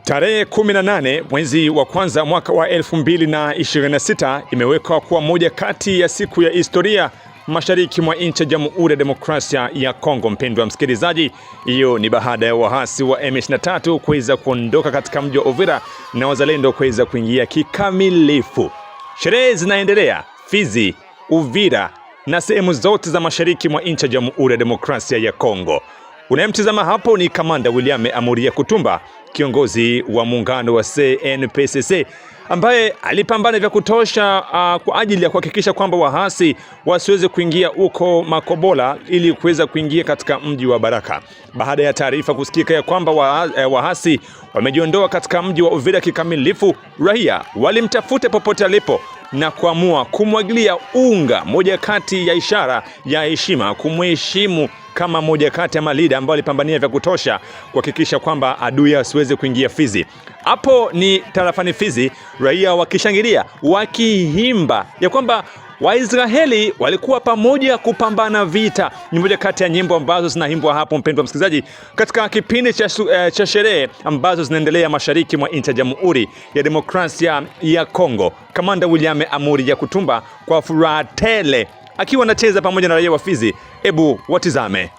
Tarehe 18 mwezi wa kwanza mwaka wa 2026 imewekwa kuwa moja kati ya siku ya historia mashariki mwa nchi ya Jamhuri ya Demokrasia ya Kongo. Mpendwa msikilizaji, hiyo ni baada ya waasi wa M23 kuweza kuondoka katika mji wa Uvira na wazalendo kuweza kuingia kikamilifu. Sherehe zinaendelea Fizi, Uvira na sehemu zote za mashariki mwa nchi ya Jamhuri ya Demokrasia ya Kongo. Unayemtazama hapo ni Kamanda William Amuri Yakutumba, kiongozi wa muungano wa CNPSC, ambaye alipambana vya kutosha kwa ajili ya kuhakikisha kwamba waasi wasiweze kuingia huko Makobola ili kuweza kuingia katika mji wa Baraka. Baada ya taarifa kusikika ya kwamba waasi wamejiondoa katika mji wa Uvira kikamilifu, raia walimtafuta popote alipo na kuamua kumwagilia unga, moja kati ya ishara ya heshima, kumheshimu kama moja kati ya malida ambao alipambania vya kutosha kuhakikisha kwamba adui asiweze kuingia Fizi. Hapo ni tarafani Fizi, raia wakishangilia, wakihimba ya kwamba Waisraeli walikuwa pamoja kupambana vita. Ni moja kati ya nyimbo ambazo zinaimbwa hapo, mpendwa msikilizaji, katika kipindi cha sherehe ambazo zinaendelea mashariki mwa nchi ya Jamhuri ya Demokrasia ya Kongo. Kamanda William Amuri Yakutumba kwa furaha tele akiwa anacheza pamoja na raia wa Fizi. Ebu watizame.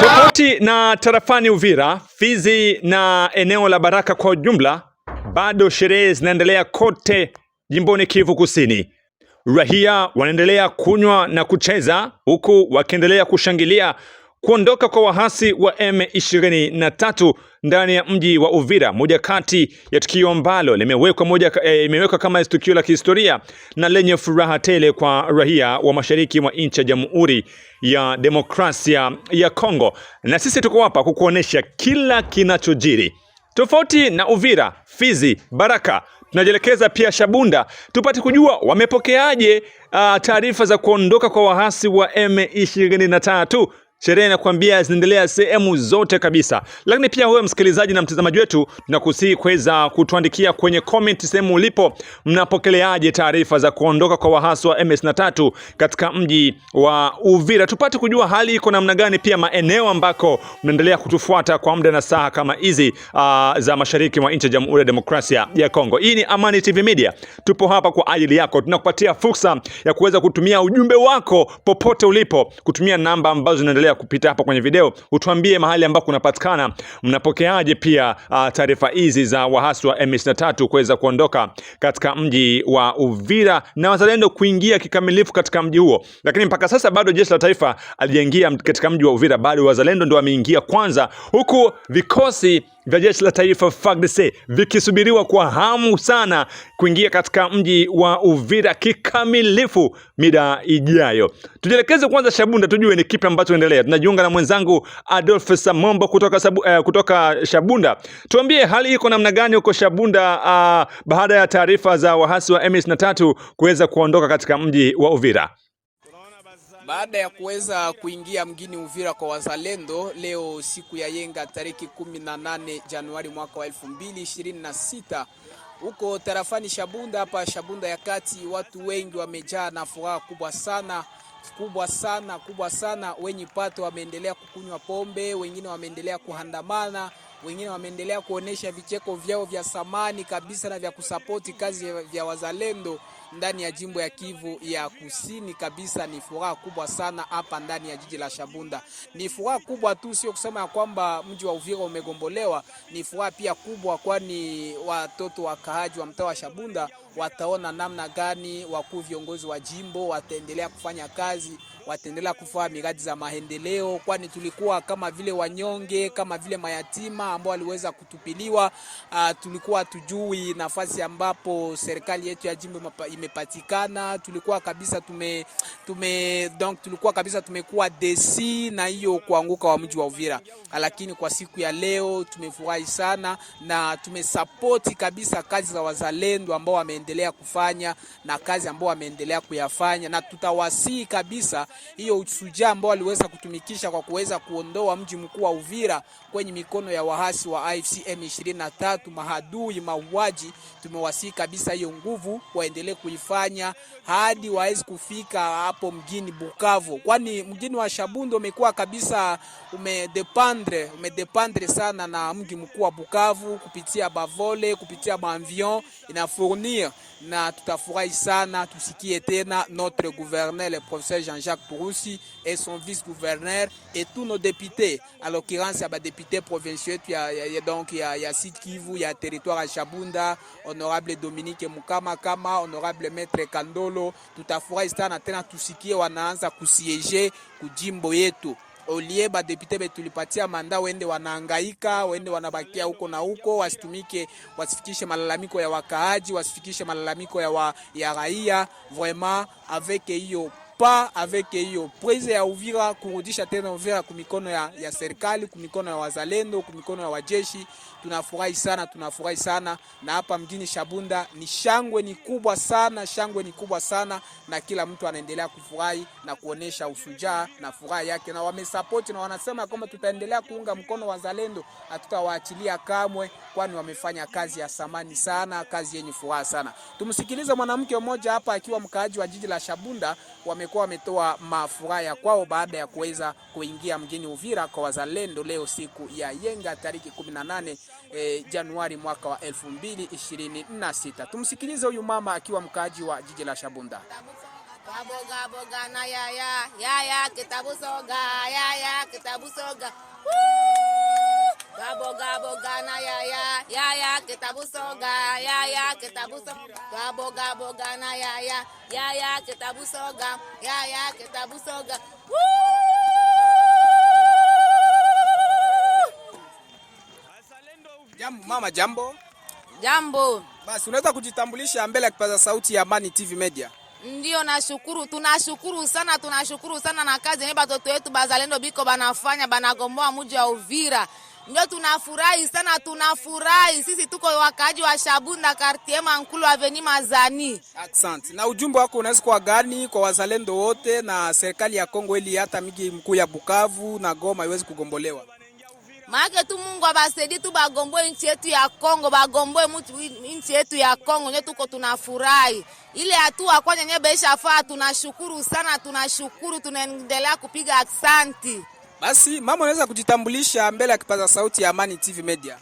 Tofauti na tarafani Uvira, Fizi na eneo la Baraka kwa ujumla, bado sherehe zinaendelea kote jimboni Kivu Kusini. Raia wanaendelea kunywa na kucheza huku wakiendelea kushangilia kuondoka kwa waasi wa M23 ndani ya mji wa Uvira, moja kati ya tukio ambalo imewekwa kama tukio la kihistoria na lenye furaha tele kwa raia wa mashariki mwa nchi ya Jamhuri ya Demokrasia ya Kongo. Na sisi tuko hapa kukuonesha kila kinachojiri. Tofauti na Uvira, Fizi, Baraka, tunajelekeza pia Shabunda tupate kujua wamepokeaje taarifa za kuondoka kwa waasi wa M23. Sherehe nakwambia zinaendelea sehemu zote kabisa. Lakini pia wewe msikilizaji na mtazamaji wetu, tunakusihi kuweza kutuandikia kwenye comment sehemu ulipo, mnapokeleaje taarifa za kuondoka kwa waasi wa M23 katika mji wa Uvira. Tupate kujua hali iko namna gani, pia maeneo ambako mnaendelea kutufuata kwa muda na saa kama hizi za mashariki mwa nchi ya Jamhuri ya Demokrasia ya Kongo. Hii ni Amani TV Media. Tupo hapa kwa ajili yako. Tunakupatia fursa ya kuweza kutumia ujumbe wako popote ulipo, kutumia namba ambazo zinaendelea kupita hapa kwenye video. Utuambie mahali ambako unapatikana, mnapokeaje pia taarifa hizi za waasi wa M23 kuweza kuondoka katika mji wa Uvira na wazalendo kuingia kikamilifu katika mji huo. Lakini mpaka sasa bado jeshi la taifa aliingia katika mji wa Uvira, bado wazalendo ndio wameingia kwanza, huku vikosi vya jeshi la taifa FARDC vikisubiriwa kwa hamu sana kuingia katika mji wa Uvira kikamilifu mida ijayo. Tujielekeze kwanza Shabunda tujue ni kipi ambacho endelea. Tunajiunga na mwenzangu Adolphe Samombo kutoka Shabunda. Tuambie hali iko namna gani huko Shabunda baada ya taarifa za waasi wa M23 kuweza kuondoka katika mji wa Uvira. Baada ya kuweza kuingia mgini Uvira kwa wazalendo leo siku ya yenga tariki 18 Januari mwaka wa 2026 huko tarafani Shabunda, hapa Shabunda ya kati, watu wengi wamejaa na furaha kubwa sana. Wenye pato wameendelea kukunywa pombe, wengine wameendelea kuhandamana wengine wameendelea kuonesha vicheko vyao vya samani kabisa na vya kusapoti kazi vya wazalendo ndani ya jimbo ya Kivu ya Kusini. Kabisa ni furaha kubwa sana hapa ndani ya jiji la Shabunda. Ni furaha kubwa tu, sio kusema ya kwamba mji wa Uvira umegombolewa. Ni furaha pia kubwa, kwani watoto wakaaji wa mtaa wa Shabunda wataona namna gani wakuu viongozi wa jimbo wataendelea kufanya kazi, wataendelea kufanya miradi za maendeleo, kwani tulikuwa kama vile wanyonge, kama vile mayatima ambao waliweza kutupiliwa. Tulikuwa tujui nafasi ambapo serikali yetu ya jimbo imepatikana. Tulikuwa kabisa tulikuwa kabisa tumekuwa desi na hiyo kuanguka wa mji wa Uvira. Lakini kwa siku ya leo tumefurahi sana na tumesapoti kabisa kazi za wazalendo ambao wameendelea kufanya na kazi ambao wameendelea kuyafanya, na tutawasii kabisa hiyo ushujaa ambao waliweza kutumikisha kwa kuweza kuondoa mji mkuu wa Uvira kwenye mikono ya wahasi wa AFC M23 mahadui mauaji. Tumewasii kabisa hiyo nguvu waendelee kuifanya hadi waweze kufika hapo mjini Bukavu, kwani mjini wa Shabunda umekuwa kabisa umedependre sana na mji mkuu wa Bukavu kupitia bavole, kupitia avion inafournir, na tutafurahi sana tusikie tena notre gouverneur le professeur Jean-Jacques Purusi et son vice-gouverneur et tous nos députés, à l'occurrence ya ba députés provinciaux donc ya Sud Kivu ya territoire ya Shabunda, honorable Dominique Mukama kama honorable maître Kandolo. Tutafurahi sana tena tusikie wanaanza kusiege kujimbo yetu. Olie ba depute betulipatia manda wende wanahangaika, wende wanabakia huko na huko, wasitumike, wasifikishe malalamiko ya wakaaji, wasifikishe malalamiko ya raia. Vraiment avec hiyo prise ya Uvira, kurudisha tena Uvira kumikono ya serikali, kumikono ya wazalendo, kumikono ya wajeshi. Tunafurahi sana na hapa mjini Shabunda ni shangwe ni kubwa sana na kila mtu anaendelea kufurahi na kuonesha usujaa na furaha yake, na wamesupport na wanasema kwamba tutaendelea kuunga mkono wazalendo, hatutawaachilia kamwe, kwani wamefanya kazi ya samani sana, kazi yenye furaha sana. Tumsikilize mwanamke mmoja hapa akiwa mkaaji wa jiji la Shabunda, wametoa mafuraha ya kwao baada ya kuweza kuingia mjini Uvira kwa wazalendo leo siku ya Yenga tariki 18 Januari mwaka wa 2026. Tumsikilize huyu mama akiwa mkaaji wa jiji la Shabunda. Boga na ya kitabu soga boga na ya kitabu soga boga na ya kitabu soga Jambo mama, jambo. Jambo. Basi unaweza kujitambulisha mbele ya kipaza sauti ya Amani TV Media? Ndio, tunashukuru sana na kazi yenye batoto wetu bazalendo biko banafanya, banagomboa mji wa Uvira. Ndio tunafurahi sana, sisi tuko wakaaji wa Shabunda quartier Mankulu avenue Mazani. Asante. Na ujumbe wako unaweza kuwa gani kwa wazalendo wote na serikali ya Kongo ili hata miji mkuu ya Bukavu na Goma iweze kugombolewa? Maana tu Mungu abasaidie tu bagomboe nchi yetu ya Kongo, bagomboe nchi yetu ya Kongo, ndio tuko tunafurahi. Ile hatua kwa nyenye besha faa, tunashukuru sana, tunaendelea kupiga asante. Basi mama, unaweza kujitambulisha mbele ya kipaza sauti ya Amani TV Media?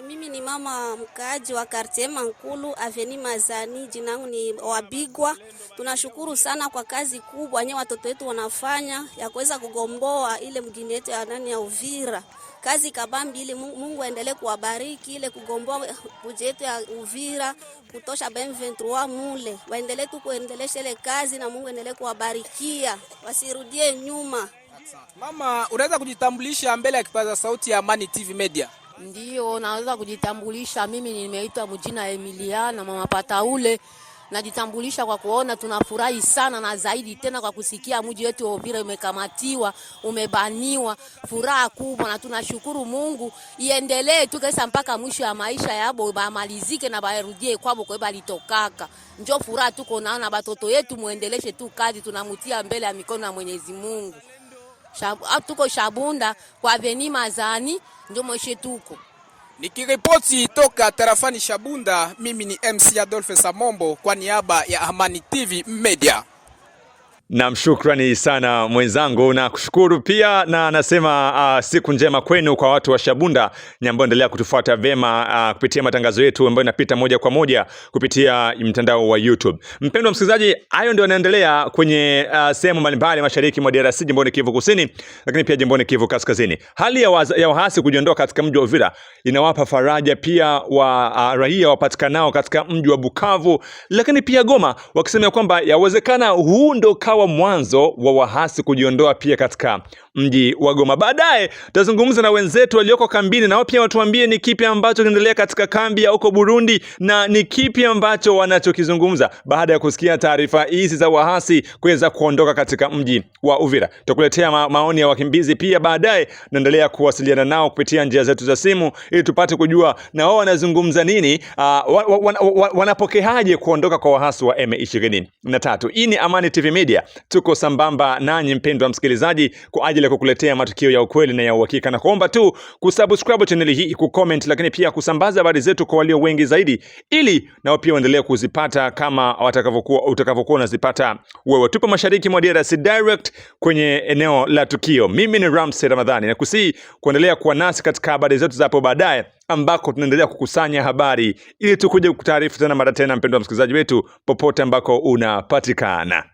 Mimi ni mama mkaaji wa quartier Mankulu avenue Mazani, jina langu ni Wabigwa. Tunashukuru sana kwa kazi kubwa nye watoto wetu wanafanya ya kuweza kugomboa ile mgini yetu ya ndani ya Uvira. Kazi kabambi ile, Mungu aendelee kuwabariki ile kugomboa mji yetu ya Uvira kutosha M23 mule. Waendelee tu kuendelesha ile kazi na Mungu aendelee kuwabarikia, wasirudie nyuma. Mama, unaweza kujitambulisha mbele ya kipaza sauti ya Amani TV Media? Ndio, naweza kujitambulisha. Mimi nimeitwa Mjina Emilia na mama Pataule. Najitambulisha kwa kuona tunafurahi sana na zaidi tena kwa kusikia mji wetu wa Uvira umekamatiwa, umebaniwa, furaha kubwa, na tunashukuru Mungu. Iendelee tu kesa mpaka mwisho ya maisha yabo, bamalizike na baerudie kwabo kwa balitokaka. Njoo furaha tuko naona batoto yetu, muendeleshe tu kazi, tunamutia mbele ya mikono ya Mwenyezi Mungu. Tuko Shabunda kwa avenue Mazani, ndio mwisho tuko. Nikiripoti toka tarafani Shabunda, mimi ni MC Adolphe Samombo kwa niaba ya Amani TV Media. Na shukrani sana mwenzangu, na kushukuru pia, na nasema siku njema kwenu kwa watu wa Shabunda ambao endelea kutufuata vema kupitia matangazo yetu ambayo inapita moja kwa moja kupitia mtandao wa YouTube. Mpendwa msikilizaji, hayo ndio yanaendelea kwenye sehemu mbalimbali mashariki mwa DRC, jimboni Kivu Kusini, lakini pia jimboni Kivu Kaskazini. Hali ya wahasi kujiondoa katika mji wa Uvira inawapa faraja pia wa raia wapatikanao katika mji wa Bukavu, lakini pia Goma, wakisema kwamba yawezekana huu ndio kawa mwanzo wa wahasi kujiondoa pia katika mji wa Goma. Baadaye tutazungumza na wenzetu walioko kambini, na wao pia watuambie ni kipi ambacho kinaendelea katika kambi ya huko Burundi na ni kipi ambacho wanachokizungumza baada ya kusikia taarifa hizi za wahasi kuweza kuondoka katika mji wa Uvira. Tutakuletea maoni ya wakimbizi pia baadaye, naendelea kuwasiliana nao kupitia njia zetu za simu ili tupate kujua na wao wanazungumza nini, wanapokeaje kuondoka kwa wahasi wa M23. Hii ni Amani TV Media. Tuko sambamba nanyi mpendwa msikilizaji kwa ajili ya kukuletea matukio ya ukweli na ya uhakika, na kuomba tu kusubscribe channel hii, kucomment, lakini pia kusambaza habari zetu kwa walio wengi zaidi, ili nao pia waendelee kuzipata kama utakavyokuwa unazipata wewe. Tupo mashariki mwa DRC direct kwenye eneo la tukio. Mimi ni Ramsey Ramadhani, na kusii kuendelea kuwa nasi katika habari zetu za hapo baadaye, ambako tunaendelea kukusanya habari ili tukuje kutaarifu tena mara tena, mpendwa msikilizaji wetu popote ambako unapatikana.